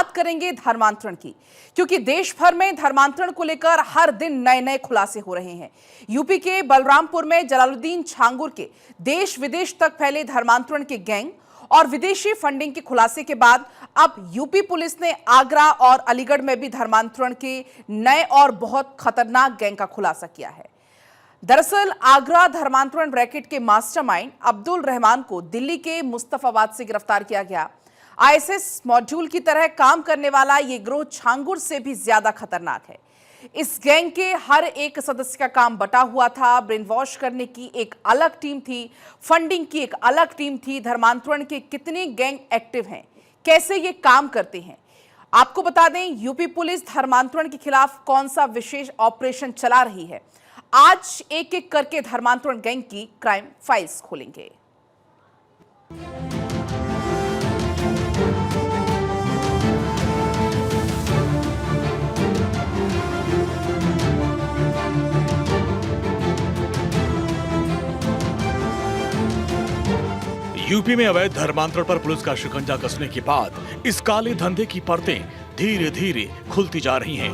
बात करेंगे धर्मांतरण की, क्योंकि देश भर में धर्मांतरण को लेकर हर दिन नए नए खुलासे हो रहे हैं। यूपी के बलरामपुर में जलालुद्दीन छांगुर के देश विदेश तक फैले धर्मांतरण के गैंग और विदेशी फंडिंग के खुलासे के बाद अब यूपी पुलिस ने आगरा और अलीगढ़ में भी धर्मांतरण के नए और बहुत खतरनाक गैंग का खुलासा किया है। दरअसल आगरा धर्मांतरण रैकेट के मास्टरमाइंड अब्दुल रहमान को दिल्ली के मुस्तफाबाद से गिरफ्तार किया गया। आईएसएस मॉड्यूल की तरह काम करने वाला ये गिरोह छांगुर से भी ज्यादा खतरनाक है। इस गैंग के हर एक सदस्य का काम बटा हुआ था। ब्रेन वॉश करने की एक अलग टीम थी, फंडिंग की एक अलग टीम थी। धर्मांतरण के कितने गैंग एक्टिव हैं, कैसे ये काम करते हैं, आपको बता दें। यूपी पुलिस धर्मांतरण के खिलाफ कौन सा विशेष ऑपरेशन चला रही है, आज एक एक करके धर्मांतरण गैंग की क्राइम फाइल्स खोलेंगे। यूपी में अवैध धर्मांतरण पर पुलिस का शिकंजा कसने के बाद इस काले धंधे की परतें धीरे धीरे खुलती जा रही हैं।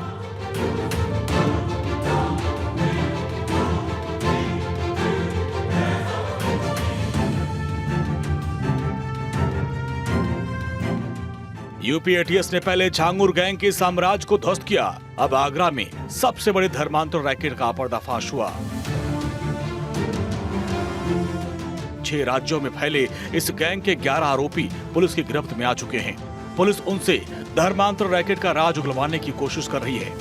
यूपी एटीएस ने पहले छांगुर गैंग के साम्राज्य को ध्वस्त किया। अब आगरा में सबसे बड़े धर्मांतरण रैकेट का पर्दाफाश हुआ। 6 राज्यों में फैले इस गैंग के 11 आरोपी पुलिस की गिरफ्त में आ चुके हैं। पुलिस उनसे धर्मांतरण रैकेट का राज उगलवाने की कोशिश कर रही है।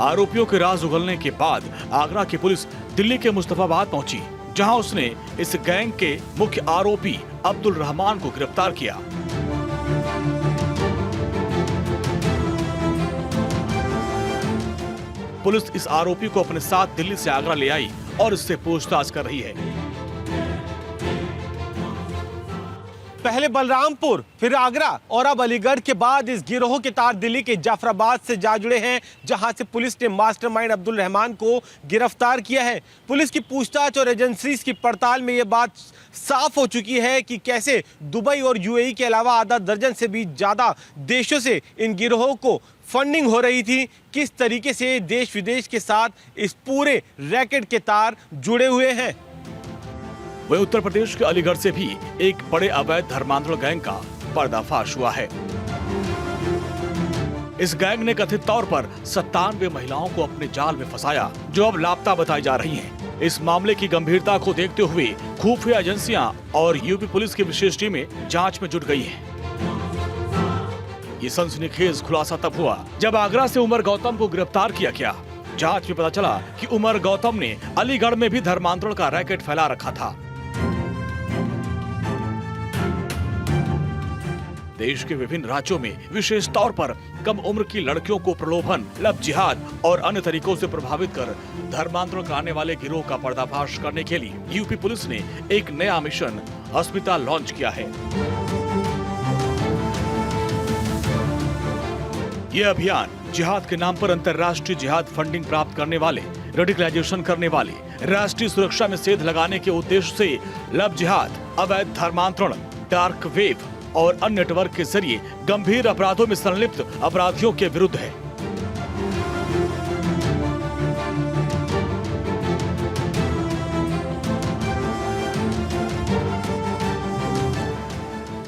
आरोपियों के राज उगलने के बाद आगरा की पुलिस दिल्ली के मुस्तफाबाद पहुंची, जहां उसने इस गैंग के मुख्य आरोपी अब्दुल रहमान को गिरफ्तार किया। पुलिस इस आरोपी को अपने साथ दिल्ली से आगरा ले आई और इससे पूछताछ कर रही है। पहले बलरामपुर, फिर आगरा और अब अलीगढ़ के बाद इस गिरोह के तार दिल्ली के जाफराबाद से जा जुड़े हैं, जहां से पुलिस ने मास्टरमाइंड अब्दुल रहमान को गिरफ्तार किया है। पुलिस की पूछताछ और एजेंसीज की पड़ताल में यह बात साफ हो चुकी है कि कैसे दुबई और यूएई के अलावा आधा दर्जन से भी ज्यादा देशों से इन गिरोहों को फंडिंग हो रही थी। किस तरीके से देश विदेश के साथ इस पूरे रैकेट के तार जुड़े हुए हैं। वहीं उत्तर प्रदेश के अलीगढ़ से भी एक बड़े अवैध धर्मांतरण गैंग का पर्दाफाश हुआ है। इस गैंग ने कथित तौर पर 97 महिलाओं को अपने जाल में फंसाया, जो अब लापता बताई जा रही हैं। इस मामले की गंभीरता को देखते हुए खुफिया एजेंसियां और यूपी पुलिस की विशेष टीमें जांच में जुट गई हैं। ये सनसनीखेज खुलासा तब हुआ जब आगरा से उमर गौतम को गिरफ्तार किया गया। जांच में पता चला कि उमर गौतम ने अलीगढ़ में भी धर्मांतरण का रैकेट फैला रखा था। देश के विभिन्न राज्यों में विशेष तौर पर कम उम्र की लड़कियों को प्रलोभन, लव जिहाद और अन्य तरीकों से प्रभावित कर धर्मांतरण कराने वाले गिरोह का पर्दाफाश करने के लिए यूपी पुलिस ने एक नया मिशन अस्मिता लॉन्च किया है। यह अभियान जिहाद के नाम पर अंतर्राष्ट्रीय जिहाद फंडिंग प्राप्त करने वाले, रेडिकलाइजेशन करने वाले, राष्ट्रीय सुरक्षा में सेध लगाने के उद्देश्य से लव जिहाद, अवैध धर्मांतरण, डार्क वेब और अन्य नेटवर्क के जरिए गंभीर अपराधों में संलिप्त अपराधियों के विरुद्ध है।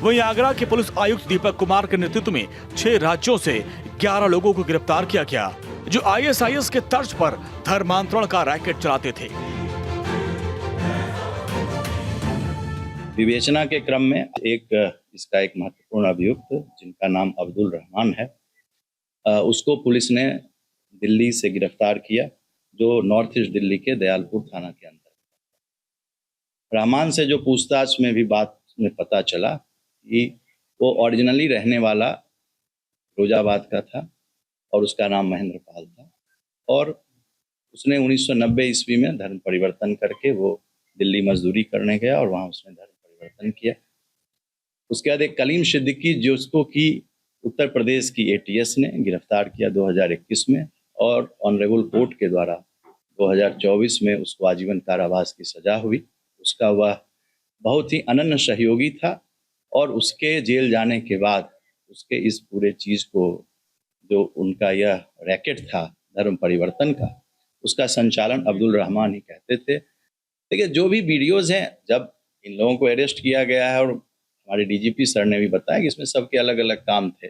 वहीं आगरा के पुलिस आयुक्त दीपक कुमार के नेतृत्व में 6 राज्यों से 11 लोगों को गिरफ्तार किया गया, जो आईएसआईएस के तर्ज पर धर्मांतरण का रैकेट चलाते थे। विवेचना के क्रम में इसका एक महत्वपूर्ण अभियुक्त, जिनका नाम अब्दुल रहमान है, उसको पुलिस ने दिल्ली से गिरफ्तार किया, जो नॉर्थ ईस्ट दिल्ली के दयालपुर थाना के अंदर। रहमान से जो पूछताछ में भी बात में पता चला कि वो ओरिजिनली रहने वाला फिरोजाबाद का था और उसका नाम महेंद्र पाल था, और उसने 1990 ईस्वी में धर्म परिवर्तन करके वो दिल्ली मजदूरी करने गया और वहाँ उसने धर्म परिवर्तन किया। उसके बाद एक कलीम सिद्दीकी, जिसको कि उत्तर प्रदेश की एटीएस ने गिरफ्तार किया 2021 में और ऑनरेबल कोर्ट के द्वारा 2024 में उसको आजीवन कारावास की सजा हुई। उसका वह बहुत ही अनन्य सहयोगी था और उसके जेल जाने के बाद उसके इस पूरे चीज को, जो उनका यह रैकेट था धर्म परिवर्तन का, उसका संचालन अब्दुल रहमान ही कहते थे। देखिए, जो भी वीडियोज हैं, जब इन लोगों को अरेस्ट किया गया है, और हमारे डीजीपी सर ने भी बताया कि इसमें सबके अलग अलग काम थे।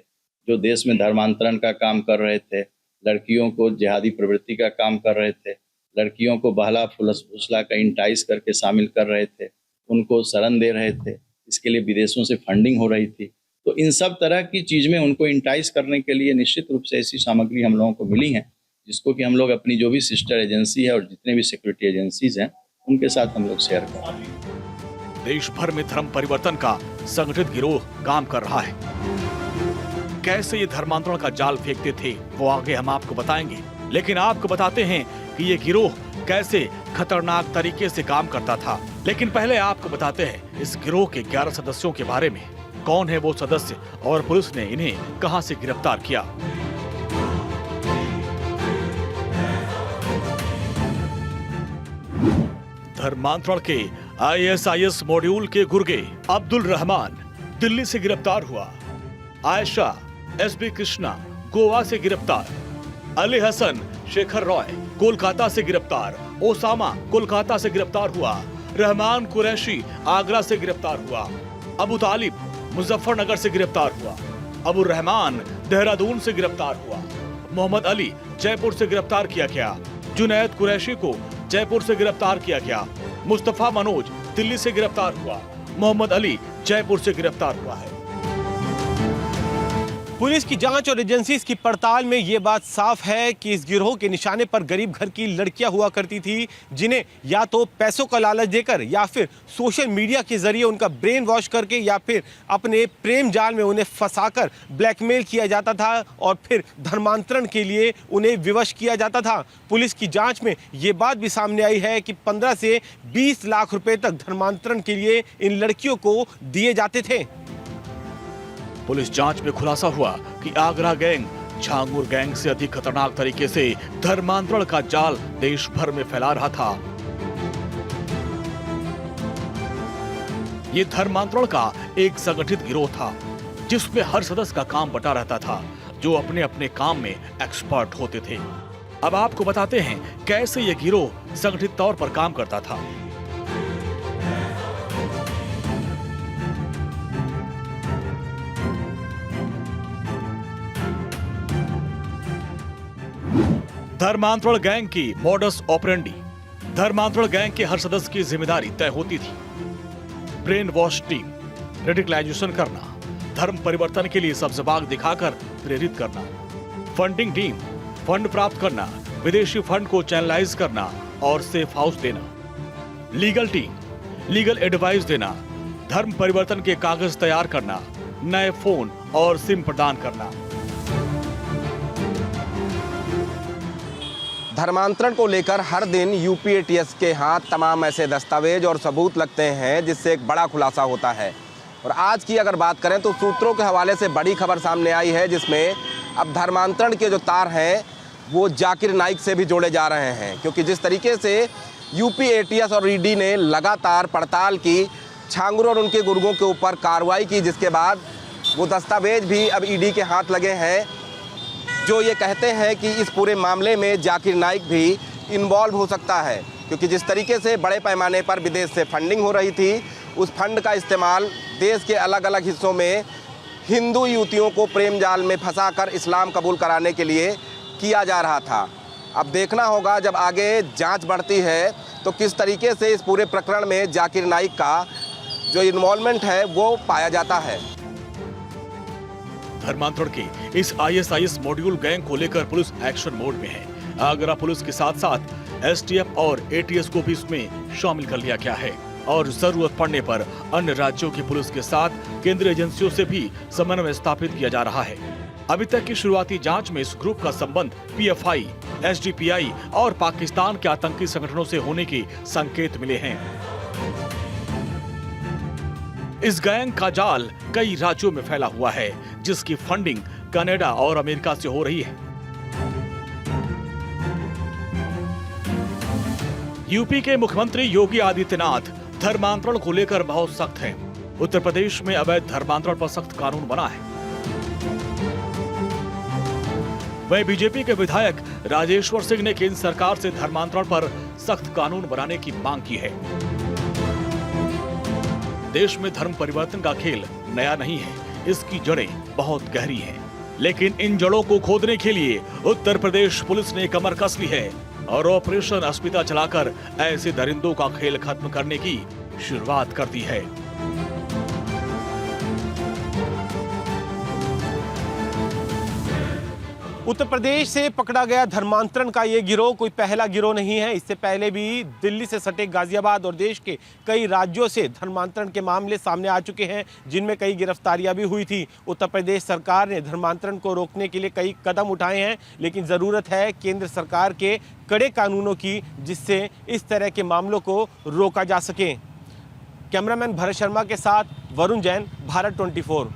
जो देश में धर्मांतरण का काम कर रहे थे, लड़कियों को जिहादी प्रवृत्ति का काम कर रहे थे, लड़कियों को बहला फुसला का इंटाइस करके शामिल कर रहे थे, उनको शरण दे रहे थे, इसके लिए विदेशों से फंडिंग हो रही थी। तो इन सब तरह की चीज़ में उनको इंटाइस करने के लिए निश्चित रूप से ऐसी सामग्री हम लोगों को मिली है, जिसको कि हम लोग अपनी जो भी सिस्टर एजेंसी है और जितने भी सिक्योरिटी एजेंसीज हैं उनके साथ हम लोग शेयर कर रहे हैं। देश भर में धर्म परिवर्तन का संगठित गिरोह काम कर रहा है। कैसे ये धर्मांतरण का जाल फेंकते थे वो आगे हम आपको बताएंगे, लेकिन आपको बताते हैं कि ये गिरोह कैसे खतरनाक तरीके से काम करता था। लेकिन पहले आपको बताते हैं इस गिरोह के 11 सदस्यों के बारे में। कौन है वो सदस्य और पुलिस ने इन्हें कहां से गिरफ्तार किया। धर्मांतरण के ISIS मॉड्यूल के गुर्गे अब्दुल रहमान दिल्ली से गिरफ्तार हुआ। आयशा SB कृष्णा गोवा से गिरफ्तार। अली हसन शेखर रॉय कोलकाता से गिरफ्तार। ओसामा कोलकाता से गिरफ्तार हुआ। रहमान कुरैशी आगरा से गिरफ्तार हुआ। अबू तालिब मुजफ्फरनगर से गिरफ्तार हुआ। अबू रहमान देहरादून से गिरफ्तार हुआ। मोहम्मद अली जयपुर से गिरफ्तार किया गया। जुनैद कुरैशी को जयपुर से गिरफ्तार किया गया। मुस्तफा मनोज दिल्ली से गिरफ्तार हुआ। मोहम्मद अली जयपुर से गिरफ्तार हुआ है। पुलिस की जांच और एजेंसीज की पड़ताल में ये बात साफ है कि इस गिरोह के निशाने पर गरीब घर की लड़कियां हुआ करती थी, जिन्हें या तो पैसों का लालच देकर या फिर सोशल मीडिया के जरिए उनका ब्रेन वॉश करके या फिर अपने प्रेम जाल में उन्हें फंसाकर ब्लैकमेल किया जाता था और फिर धर्मांतरण के लिए उन्हें विवश किया जाता था। पुलिस की जांच में ये बात भी सामने आई है कि 15 से 20 लाख रुपए तक धर्मांतरण के लिए इन लड़कियों को दिए जाते थे। पुलिस जांच में खुलासा हुआ कि आगरा गैंग झांगुर गैंग से अधिक खतरनाक तरीके से धर्मांतरण का जाल देश भर में फैला रहा था। ये धर्मांतरण का एक संगठित गिरोह था, जिसमें हर सदस्य का काम बटा रहता था, जो अपने अपने काम में एक्सपर्ट होते थे। अब आपको बताते हैं कैसे ये गिरोह संगठित तौर पर काम करता था। धर्मांतरण गैंग की मॉडस ऑपरेंडी। धर्मांतरण गैंग के हर सदस्य की जिम्मेदारी तय होती थी। ब्रेन वॉश टीम, रेडिकलाइजेशन करना, धर्म परिवर्तन के लिए सब्ज़बाग दिखाकर प्रेरित करना। फंडिंग टीम, फंड प्राप्त करना, विदेशी फंड को चैनलाइज करना और सेफ हाउस देना। लीगल टीम, लीगल एडवाइस देना, धर्म परिवर्तन के कागज तैयार करना, नए फोन और सिम प्रदान करना। धर्मांतरण को लेकर हर दिन यूपी ATS के हाथ तमाम ऐसे दस्तावेज और सबूत लगते हैं जिससे एक बड़ा खुलासा होता है। और आज की अगर बात करें तो सूत्रों के हवाले से बड़ी खबर सामने आई है, जिसमें अब धर्मांतरण के जो तार हैं वो जाकिर नाइक से भी जोड़े जा रहे हैं, क्योंकि जिस तरीके से यूपी ATS और ED ने लगातार पड़ताल की, छांगुर और उनके गुर्गों के ऊपर कार्रवाई की, जिसके बाद वो दस्तावेज भी अब ED के हाथ लगे हैं जो ये कहते हैं कि इस पूरे मामले में जाकिर नाइक भी इन्वॉल्व हो सकता है, क्योंकि जिस तरीके से बड़े पैमाने पर विदेश से फंडिंग हो रही थी, उस फंड का इस्तेमाल देश के अलग अलग हिस्सों में हिंदू युवतियों को प्रेम जाल में फंसाकर इस्लाम कबूल कराने के लिए किया जा रहा था। अब देखना होगा जब आगे जांच बढ़ती है तो किस तरीके से इस पूरे प्रकरण में जाकिर नाइक का जो इन्वॉल्वमेंट है वो पाया जाता है। धर्मांतरण के इस ISIS मॉड्यूल गैंग को लेकर पुलिस एक्शन मोड में है। आगरा पुलिस के साथ साथ STF और ATS को भी इसमें शामिल कर लिया गया है और जरूरत पड़ने पर अन्य राज्यों की पुलिस के साथ केंद्रीय एजेंसियों से भी समन्वय स्थापित किया जा रहा है। अभी तक की शुरुआती जांच में इस ग्रुप का संबंध PFI, SDPI और पाकिस्तान के आतंकी संगठनों से होने के संकेत मिले हैं। इस गैंग का जाल कई राज्यों में फैला हुआ है, जिसकी फंडिंग कनाडा और अमेरिका से हो रही है। यूपी के मुख्यमंत्री योगी आदित्यनाथ धर्मांतरण को लेकर बहुत सख्त हैं। उत्तर प्रदेश में अवैध धर्मांतरण पर सख्त कानून बना है। वहीं बीजेपी के विधायक राजेश्वर सिंह ने केंद्र सरकार से धर्मांतरण पर सख्त कानून बनाने की मांग की है। देश में धर्म परिवर्तन का खेल नया नहीं है, इसकी जड़ें बहुत गहरी हैं। लेकिन इन जड़ों को खोदने के लिए उत्तर प्रदेश पुलिस ने कमर कस ली है और ऑपरेशन अस्मिता चलाकर ऐसे दरिंदों का खेल खत्म करने की शुरुआत कर दी है। उत्तर प्रदेश से पकड़ा गया धर्मांतरण का ये गिरोह कोई पहला गिरोह नहीं है। इससे पहले भी दिल्ली से सटे गाजियाबाद और देश के कई राज्यों से धर्मांतरण के मामले सामने आ चुके हैं, जिनमें कई गिरफ्तारियां भी हुई थी। उत्तर प्रदेश सरकार ने धर्मांतरण को रोकने के लिए कई कदम उठाए हैं, लेकिन ज़रूरत है केंद्र सरकार के कड़े कानूनों की, जिससे इस तरह के मामलों को रोका जा सके। कैमरामैन भरत शर्मा के साथ वरुण जैन, भारत 24।